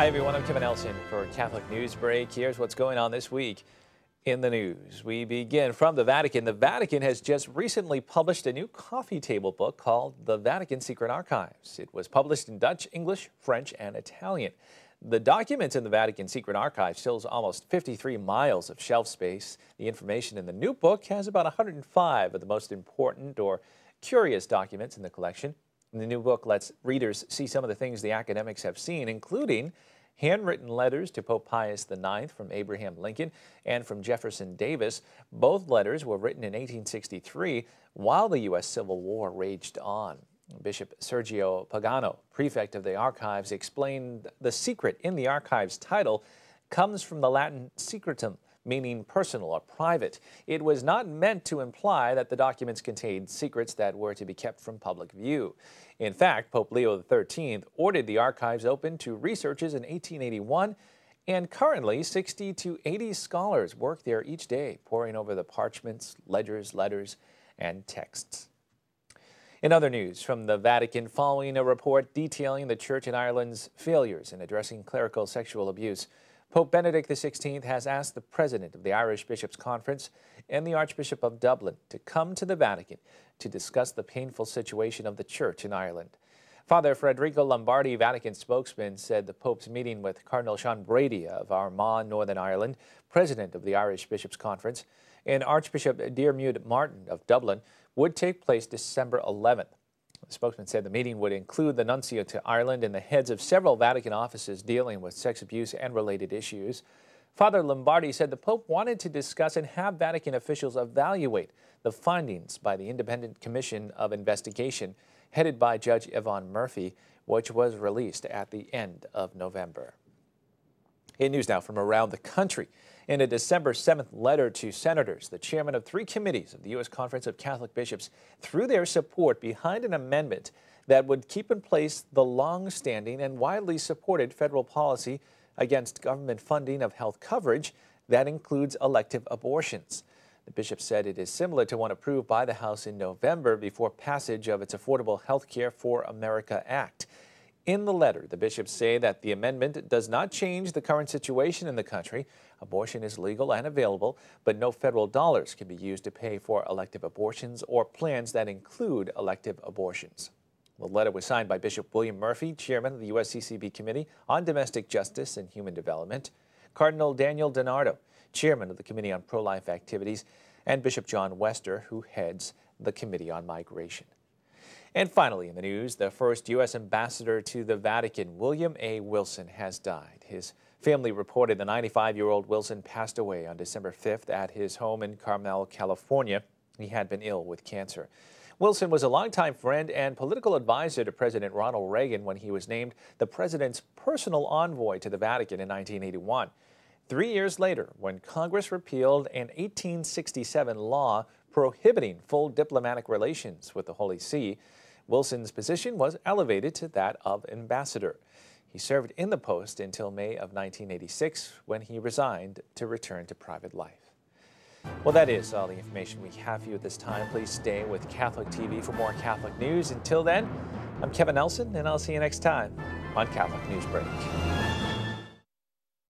everyone, I'm Kevin Nelson for Catholic Newsbreak. Here's what's going on this week in the news. We begin from the Vatican. The Vatican has just recently published a new coffee table book called The Vatican Secret Archives. It was published in Dutch, English, French, and Italian. The documents in the Vatican Secret Archives fills almost 53 miles of shelf space. The information in the new book has about 105 of the most important or curious documents in the collection. And the new book lets readers see some of the things the academics have seen, including handwritten letters to Pope Pius IX from Abraham Lincoln and from Jefferson Davis. Both letters were written in 1863 while the U.S. Civil War raged on. Bishop Sergio Pagano, prefect of the archives, explained the secret in the archives title comes from the Latin secretum, meaning personal or private. It was not meant to imply that the documents contained secrets that were to be kept from public view. In fact, Pope Leo XIII ordered the archives open to researchers in 1881, and currently 60 to 80 scholars work there each day, poring over the parchments, ledgers, letters, and texts. In other news from the Vatican, following a report detailing the Church in Ireland's failures in addressing clerical sexual abuse, Pope Benedict XVI has asked the president of the Irish Bishops' Conference and the Archbishop of Dublin to come to the Vatican to discuss the painful situation of the Church in Ireland. Father Federico Lombardi, Vatican spokesman, said the Pope's meeting with Cardinal Sean Brady of Armagh, Northern Ireland, president of the Irish Bishops' Conference, and Archbishop Diarmuid Martin of Dublin would take place December 11th. The spokesman said the meeting would include the nuncio to Ireland and the heads of several Vatican offices dealing with sex abuse and related issues. Father Lombardi said the Pope wanted to discuss and have Vatican officials evaluate the findings by the Independent Commission of Investigation headed by Judge Yvonne Murphy, which was released at the end of November. In news now from around the country. In a December 7th letter to senators, the chairman of 3 committees of the U.S. Conference of Catholic Bishops threw their support behind an amendment that would keep in place the long-standing and widely supported federal policy against government funding of health coverage that includes elective abortions. The bishop said it is similar to one approved by the House in November before passage of its Affordable Health Care for America Act. In the letter, the bishops say that the amendment does not change the current situation in the country. Abortion is legal and available, but no federal dollars can be used to pay for elective abortions or plans that include elective abortions. The letter was signed by Bishop William Murphy, chairman of the USCCB Committee on Domestic Justice and Human Development, Cardinal Daniel DiNardo, chairman of the Committee on Pro-Life Activities, and Bishop John Wester, who heads the Committee on Migration. And finally in the news, the first U.S. ambassador to the Vatican, William A. Wilson, has died. His family reported the 95-year-old Wilson passed away on December 5th at his home in Carmel, California. He had been ill with cancer. Wilson was a longtime friend and political advisor to President Ronald Reagan when he was named the president's personal envoy to the Vatican in 1981. 3 years later, when Congress repealed an 1867 law prohibiting full diplomatic relations with the Holy See, Wilson's position was elevated to that of ambassador. He served in the post until May of 1986, when he resigned to return to private life. Well, that is all the information we have for you at this time. Please stay with Catholic TV for more Catholic news. Until then, I'm Kevin Nelson, and I'll see you next time on Catholic Newsbreak.